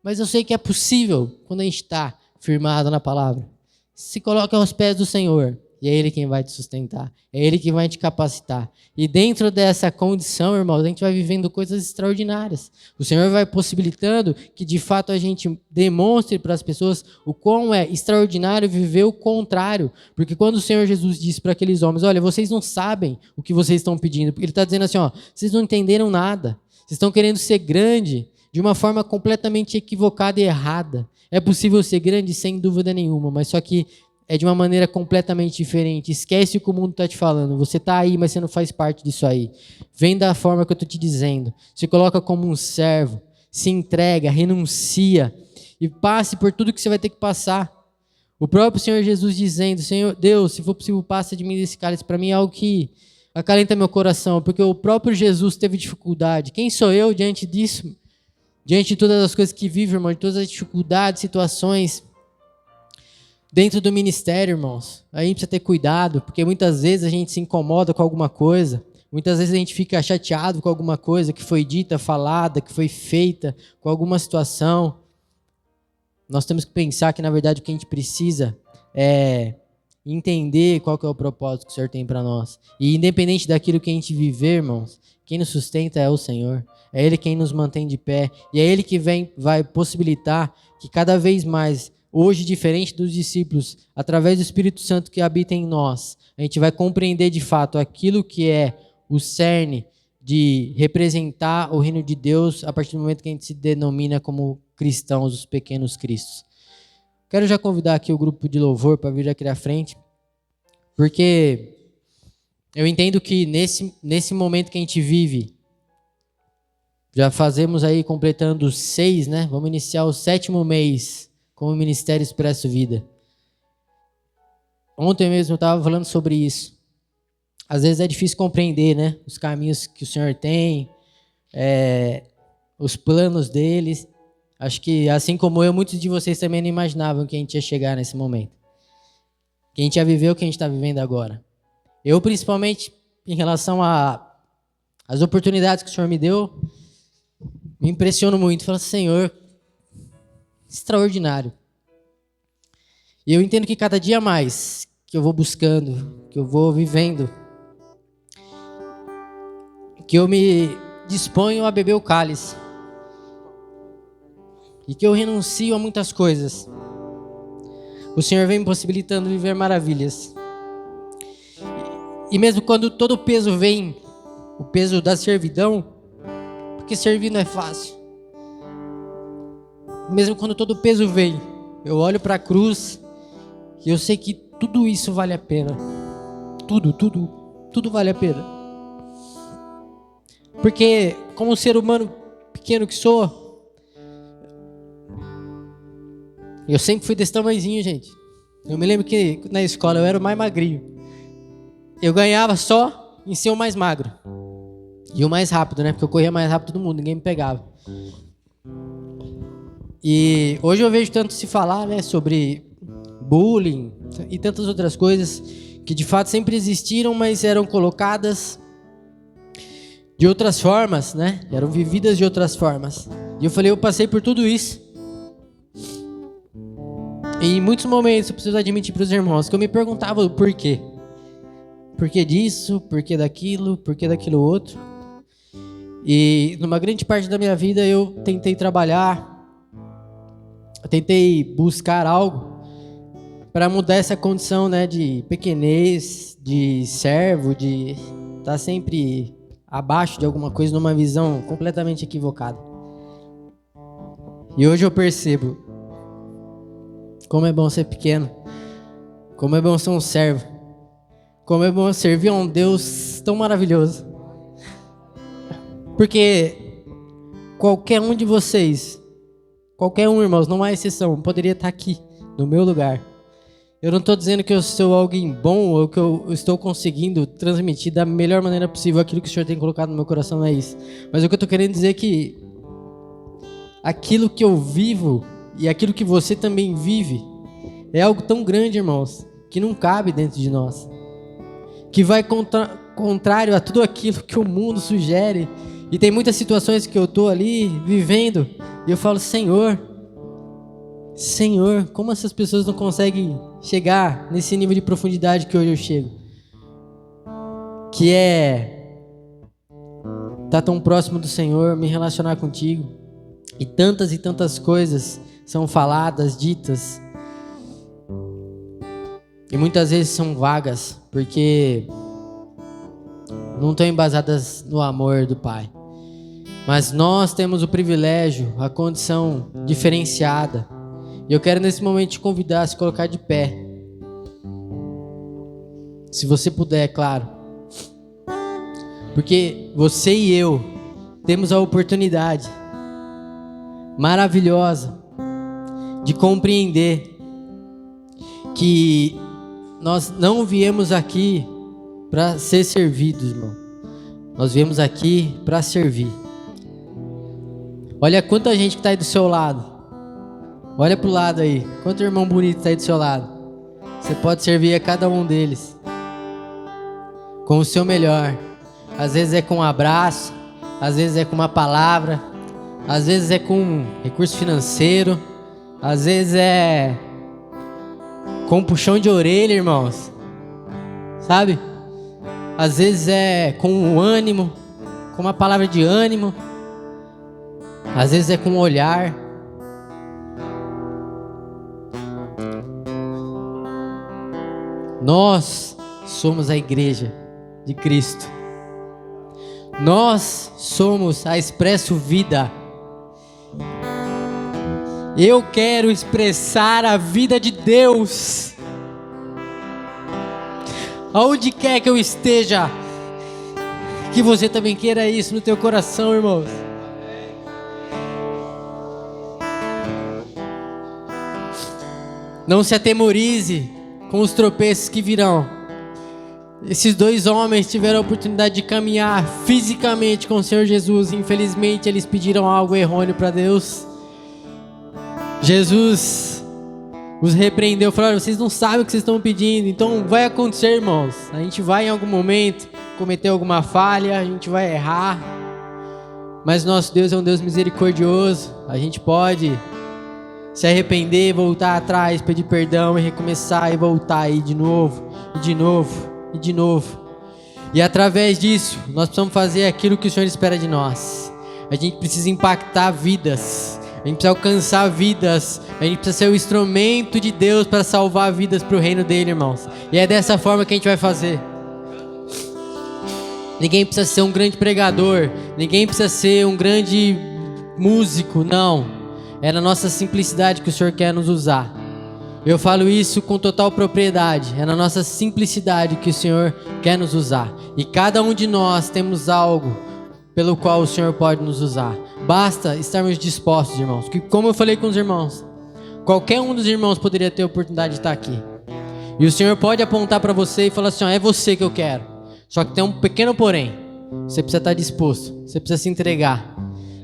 mas eu sei que é possível quando a gente está firmado na palavra. Se coloca aos pés do Senhor, e é Ele quem vai te sustentar, é Ele quem vai te capacitar. E dentro dessa condição, irmãos, a gente vai vivendo coisas extraordinárias. O Senhor vai possibilitando que de fato a gente demonstre para as pessoas o quão é extraordinário viver o contrário. Porque quando o Senhor Jesus disse para aqueles homens, olha, vocês não sabem o que vocês estão pedindo, porque Ele está dizendo assim, ó, vocês não entenderam nada, vocês estão querendo ser grande de uma forma completamente equivocada e errada. É possível ser grande sem dúvida nenhuma, mas só que é de uma maneira completamente diferente. Esquece o que o mundo está te falando. Você está aí, mas você não faz parte disso aí. Vem da forma que eu estou te dizendo. Se coloca como um servo, se entrega, renuncia e passe por tudo que você vai ter que passar. O próprio Senhor Jesus dizendo, Senhor Deus, se for possível, passa de mim desse cálice. Para mim é algo que acalenta meu coração, porque o próprio Jesus teve dificuldade. Quem sou eu diante disso? Diante de todas as coisas que vive, irmão, de todas as dificuldades, situações. Dentro do ministério, irmãos, a gente precisa ter cuidado, porque muitas vezes a gente se incomoda com alguma coisa, muitas vezes a gente fica chateado com alguma coisa que foi dita, falada, que foi feita, com alguma situação. Nós temos que pensar que, na verdade, o que a gente precisa é entender qual que é o propósito que o Senhor tem para nós. E independente daquilo que a gente viver, irmãos, quem nos sustenta é o Senhor. É Ele quem nos mantém de pé. E é Ele que vai possibilitar que cada vez mais, hoje diferente dos discípulos, através do Espírito Santo que habita em nós, a gente vai compreender de fato aquilo que é o cerne de representar o reino de Deus a partir do momento que a gente se denomina como cristãos, os pequenos cristos. Quero já convidar aqui o grupo de louvor para vir aqui à frente, porque eu entendo que nesse momento que a gente vive, já fazemos aí completando 6, né? Vamos iniciar o 7º mês como Ministério Expresso Vida. Ontem mesmo eu estava falando sobre isso. Às vezes é difícil compreender, né? Os caminhos que o Senhor tem, os planos deles. Acho que, assim como eu, muitos de vocês também não imaginavam que a gente ia chegar nesse momento. Que a gente ia viver o que a gente está vivendo agora. Eu, principalmente, em relação às oportunidades que o Senhor me deu, me impressiono muito. Falo, Senhor, extraordinário. E eu entendo que cada dia mais que eu vou buscando, que eu vou vivendo, que eu me disponho a beber o cálice, e que eu renuncio a muitas coisas, o Senhor vem me possibilitando viver maravilhas. E mesmo quando todo o peso vem, o peso da servidão, porque servir não é fácil, mesmo quando todo o peso vem, eu olho para a cruz e eu sei que tudo isso vale a pena. Tudo vale a pena. Porque como ser humano pequeno que sou, eu sempre fui desse tamanhozinho, gente. Eu me lembro que na escola eu era o mais magrinho. Eu ganhava só em ser o mais magro. E o mais rápido, né? Porque eu corria mais rápido do mundo, ninguém me pegava. E hoje eu vejo tanto se falar, né, sobre bullying e tantas outras coisas que de fato sempre existiram, mas eram colocadas de outras formas, né? Eram vividas de outras formas. E eu falei, eu passei por tudo isso. E em muitos momentos eu preciso admitir para os irmãos que eu me perguntava o porquê. Por que disso? Por que daquilo? Por que daquilo outro? E numa grande parte da minha vida eu tentei trabalhar, eu tentei buscar algo para mudar essa condição, né, de pequenez, de servo, de estar sempre abaixo de alguma coisa, numa visão completamente equivocada. E hoje eu percebo como é bom ser pequeno, como é bom ser um servo, como é bom servir a um Deus tão maravilhoso. Porque qualquer um de vocês, qualquer um, irmãos, não há exceção, poderia estar aqui, no meu lugar. Eu não estou dizendo que eu sou alguém bom ou que eu estou conseguindo transmitir da melhor maneira possível aquilo que o Senhor tem colocado no meu coração, não é isso. Mas o que eu estou querendo dizer é que aquilo que eu vivo e aquilo que você também vive é algo tão grande, irmãos, que não cabe dentro de nós. Que vai contrário a tudo aquilo que o mundo sugere. E tem muitas situações que eu estou ali vivendo e eu falo, Senhor, como essas pessoas não conseguem chegar nesse nível de profundidade que hoje eu chego? Que é estar tão próximo do Senhor, me relacionar contigo. E tantas coisas são faladas, ditas. E muitas vezes são vagas, porque não estão embasadas no amor do Pai. Mas nós temos o privilégio, a condição diferenciada. E eu quero nesse momento te convidar a se colocar de pé. Se você puder, é claro. Porque você e eu temos a oportunidade maravilhosa de compreender que nós não viemos aqui para ser servidos, irmão. Nós viemos aqui para servir. Olha quanta gente que está aí do seu lado. Olha pro lado aí. Quanto irmão bonito está aí do seu lado. Você pode servir a cada um deles com o seu melhor. Às vezes é com um abraço, às vezes é com uma palavra, às vezes é com um recurso financeiro, às vezes é com um puxão de orelha, irmãos. Sabe? Às vezes é com um ânimo, com uma palavra de ânimo. Às vezes é com um olhar. Nós somos a igreja de Cristo. Nós somos a Expresso Vida. Eu quero expressar a vida de Deus aonde quer que eu esteja. Que você também queira isso no teu coração, irmãos. Não se atemorize com os tropeços que virão. Esses dois homens tiveram a oportunidade de caminhar fisicamente com o Senhor Jesus. Infelizmente, eles pediram algo errôneo para Deus. Jesus os repreendeu, falou: vocês não sabem o que vocês estão pedindo. Então vai acontecer, irmãos. A gente vai em algum momento cometer alguma falha, a gente vai errar. Mas nosso Deus é um Deus misericordioso. A gente pode se arrepender, voltar atrás, pedir perdão e recomeçar e voltar aí de novo, e de novo, e de novo. E através disso, nós precisamos fazer aquilo que o Senhor espera de nós. A gente precisa impactar vidas, a gente precisa alcançar vidas, a gente precisa ser o instrumento de Deus para salvar vidas para o reino dele, irmãos. E é dessa forma que a gente vai fazer. Ninguém precisa ser um grande pregador, ninguém precisa ser um grande músico, não. É na nossa simplicidade que o Senhor quer nos usar. Eu falo isso com total propriedade. É na nossa simplicidade que o Senhor quer nos usar. E cada um de nós temos algo pelo qual o Senhor pode nos usar. Basta estarmos dispostos, irmãos. Que, como eu falei com os irmãos, qualquer um dos irmãos poderia ter a oportunidade de estar aqui. E o Senhor pode apontar para você e falar assim: ó, é você que eu quero. Só que tem um pequeno porém. Você precisa estar disposto. Você precisa se entregar.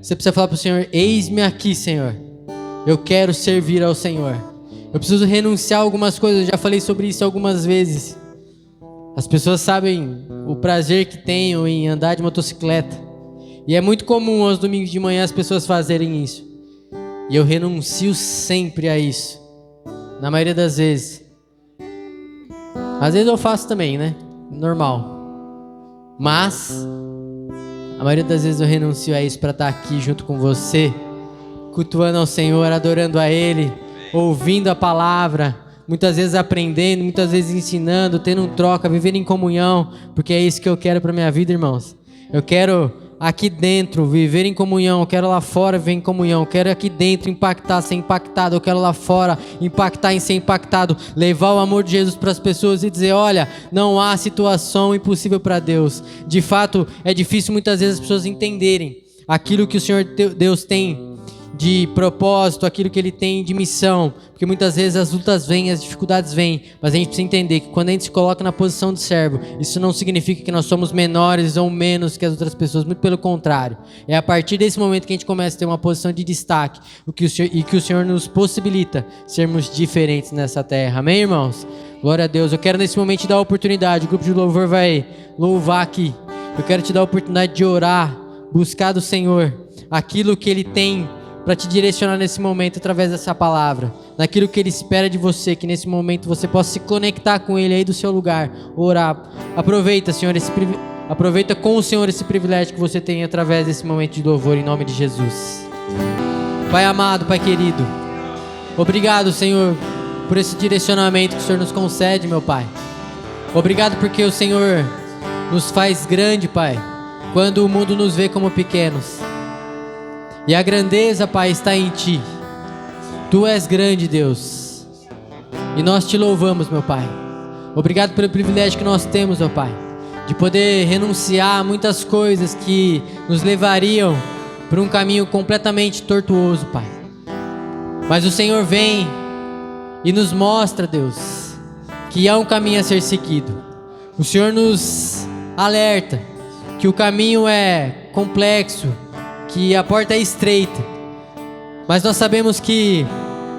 Você precisa falar para o Senhor: eis-me aqui, Senhor. Eu quero servir ao Senhor. Eu preciso renunciar a algumas coisas. Eu já falei sobre isso algumas vezes. As pessoas sabem o prazer que tenho em andar de motocicleta. E é muito comum aos domingos de manhã as pessoas fazerem isso. E eu renuncio sempre a isso. Na maioria das vezes. Às vezes eu faço também, né? Normal. Mas a maioria das vezes eu renuncio a isso para estar aqui junto com você, cultuando ao Senhor, adorando a Ele, ouvindo a palavra, muitas vezes aprendendo, muitas vezes ensinando, tendo um troca, vivendo em comunhão, porque é isso que eu quero para minha vida, irmãos. Eu quero aqui dentro viver em comunhão, eu quero lá fora viver em comunhão, eu quero aqui dentro impactar, ser impactado, eu quero lá fora impactar em ser impactado, levar o amor de Jesus para as pessoas e dizer: olha, não há situação impossível para Deus. De fato, é difícil muitas vezes as pessoas entenderem aquilo que o Senhor Deus tem de propósito, aquilo que Ele tem de missão, porque muitas vezes as lutas vêm, as dificuldades vêm, mas a gente precisa entender que quando a gente se coloca na posição de servo, isso não significa que nós somos menores ou menos que as outras pessoas, muito pelo contrário. É a partir desse momento que a gente começa a ter uma posição de destaque, que o Senhor nos possibilita sermos diferentes nessa terra. Amém, irmãos? Glória a Deus. Eu quero nesse momento te dar a oportunidade, o grupo de louvor vai louvar aqui. Eu quero te dar a oportunidade de orar, buscar do Senhor aquilo que Ele tem para te direcionar nesse momento através dessa palavra, naquilo que Ele espera de você, que nesse momento você possa se conectar com Ele aí do seu lugar, orar. Aproveita, Senhor, aproveita com o Senhor esse privilégio que você tem através desse momento de louvor, em nome de Jesus. Pai amado, Pai querido, obrigado, Senhor, por esse direcionamento que o Senhor nos concede, meu Pai. Obrigado porque o Senhor nos faz grande, Pai, quando o mundo nos vê como pequenos. E a grandeza, Pai, está em Ti. Tu és grande, Deus. E nós Te louvamos, meu Pai. Obrigado pelo privilégio que nós temos, meu Pai, de poder renunciar a muitas coisas que nos levariam por um caminho completamente tortuoso, Pai. Mas o Senhor vem e nos mostra, Deus, que há um caminho a ser seguido. O Senhor nos alerta que o caminho é complexo, que a porta é estreita, mas nós sabemos que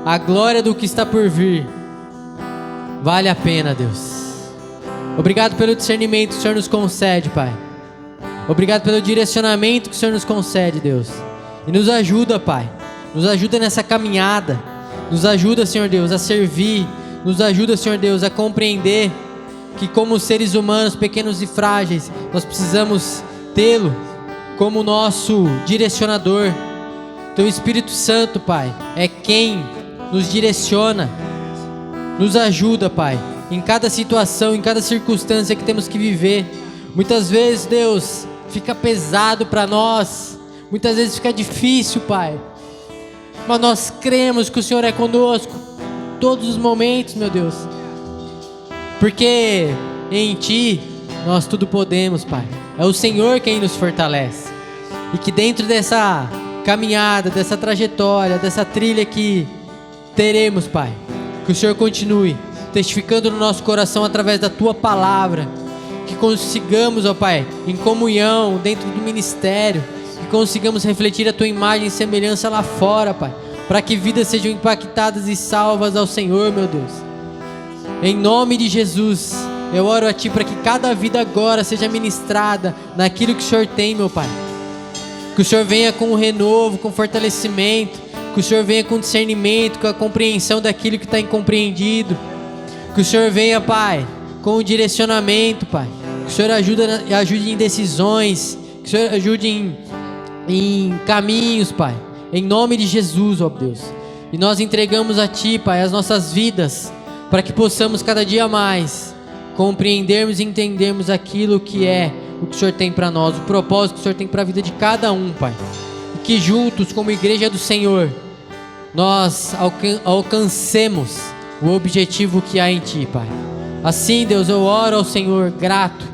a glória do que está por vir Vale a pena, Deus. Obrigado pelo discernimento que o Senhor nos concede, Pai. Obrigado pelo direcionamento que o Senhor nos concede, Deus. E nos ajuda, Pai. Nos ajuda nessa caminhada. Nos ajuda, Senhor Deus, a servir. Nos ajuda, Senhor Deus, a compreender que como seres humanos pequenos e frágeis, nós precisamos tê-lo como nosso direcionador. Teu Espírito Santo, Pai, é quem nos direciona. Nos ajuda, Pai, em cada situação, em cada circunstância que temos que viver. Muitas vezes, Deus, fica pesado para nós. Muitas vezes fica difícil, Pai. Mas nós cremos que o Senhor é conosco todos os momentos, meu Deus. Porque em Ti nós tudo podemos, Pai. É o Senhor quem nos fortalece. E que dentro dessa caminhada, dessa trajetória, dessa trilha que teremos, Pai, que o Senhor continue testificando no nosso coração através da Tua palavra. Que consigamos, ó Pai, em comunhão dentro do ministério, que consigamos refletir a Tua imagem e semelhança lá fora, Pai, para que vidas sejam impactadas e salvas ao Senhor, meu Deus. Em nome de Jesus, eu oro a Ti para que cada vida agora seja ministrada naquilo que o Senhor tem, meu Pai. Que o Senhor venha com o renovo, com fortalecimento, que o Senhor venha com discernimento, com a compreensão daquilo que está incompreendido. Que o Senhor venha, Pai, com o direcionamento, Pai. Que o Senhor ajude em decisões, que o Senhor ajude em caminhos, Pai. Em nome de Jesus, ó Deus. E nós entregamos a Ti, Pai, as nossas vidas, para que possamos cada dia mais compreendermos e entendermos aquilo que é o que o Senhor tem para nós, o propósito que o Senhor tem para a vida de cada um, Pai. E que juntos, como igreja do Senhor, nós alcancemos o objetivo que há em Ti, Pai. Assim, Deus, eu oro ao Senhor grato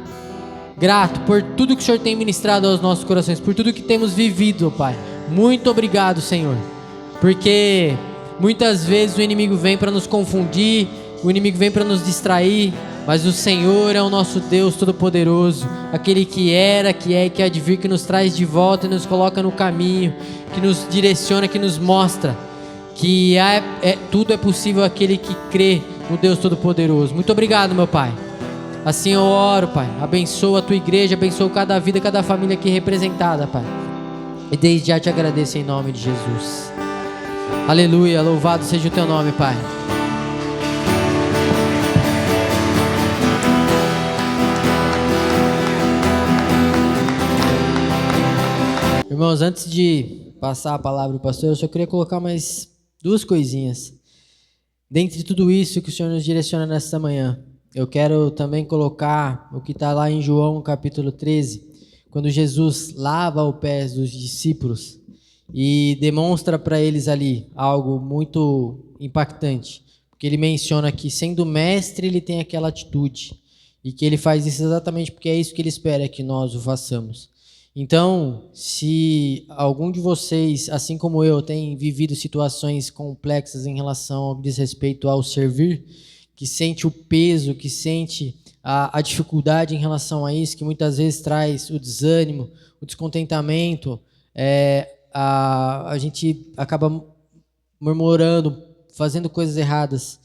por tudo que o Senhor tem ministrado aos nossos corações, por tudo que temos vivido, Pai. Muito obrigado, Senhor, porque muitas vezes o inimigo vem para nos confundir, o inimigo vem para nos distrair, mas o Senhor é o nosso Deus Todo-Poderoso, aquele que era, que é e que há de vir, que nos traz de volta e nos coloca no caminho, que nos direciona, que nos mostra que tudo é possível aquele que crê no Deus Todo-Poderoso. Muito obrigado, meu Pai. Assim eu oro, Pai. Abençoa a Tua igreja, abençoa cada vida, cada família aqui representada, Pai. E desde já te agradeço em nome de Jesus. Aleluia, louvado seja o Teu nome, Pai. Irmãos, antes de passar a palavra para o pastor, eu só queria colocar mais duas coisinhas. Dentre tudo isso que o Senhor nos direciona nesta manhã, eu quero também colocar o que está lá em João capítulo 13, quando Jesus lava os pés dos discípulos e demonstra para eles ali algo muito impactante, porque ele menciona que sendo mestre ele tem aquela atitude e que ele faz isso exatamente porque é isso que ele espera que nós o façamos. Então, se algum de vocês, assim como eu, tem vivido situações complexas em relação ao que diz respeito ao servir, que sente o peso, que sente a dificuldade em relação a isso, que muitas vezes traz o desânimo, o descontentamento, a gente acaba murmurando, fazendo coisas erradas.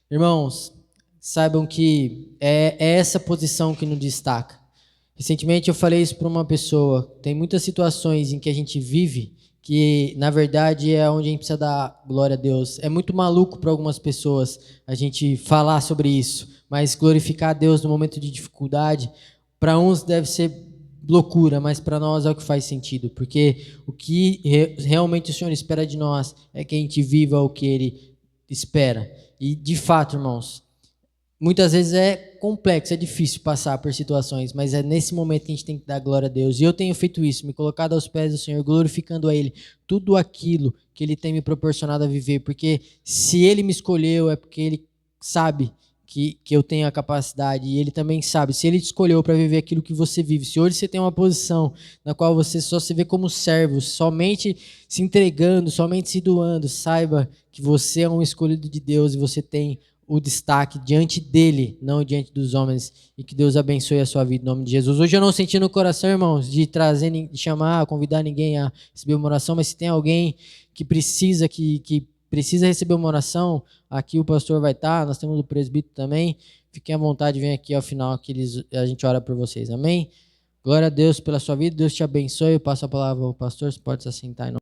Irmãos, saibam que é essa posição que nos destaca. Recentemente eu falei isso para uma pessoa. Tem muitas situações em que a gente vive que, na verdade, é onde a gente precisa dar glória a Deus. É muito maluco para algumas pessoas a gente falar sobre isso, mas glorificar a Deus no momento de dificuldade, para uns deve ser loucura, mas para nós é o que faz sentido, porque o que realmente o Senhor espera de nós é que a gente viva o que Ele espera. E, de fato, irmãos, muitas vezes é complexo, é difícil passar por situações, mas é nesse momento que a gente tem que dar glória a Deus. E eu tenho feito isso, me colocado aos pés do Senhor, glorificando a Ele, tudo aquilo que Ele tem me proporcionado a viver, porque se Ele me escolheu é porque Ele sabe que eu tenho a capacidade, e Ele também sabe, se Ele te escolheu para viver aquilo que você vive, se hoje você tem uma posição na qual você só se vê como servo, somente se entregando, somente se doando, saiba que você é um escolhido de Deus e você tem o destaque diante dele, não diante dos homens, e que Deus abençoe a sua vida em nome de Jesus. Hoje eu não senti no coração, irmãos, de trazer, de chamar, convidar ninguém a receber uma oração, mas se tem alguém que precisa precisa receber uma oração, aqui o pastor vai estar, nós temos o presbítero também. Fiquem à vontade, vem aqui ao final que a gente ora por vocês, amém? Glória a Deus pela sua vida, Deus te abençoe. Eu passo a palavra ao pastor, você pode se assentar em nome.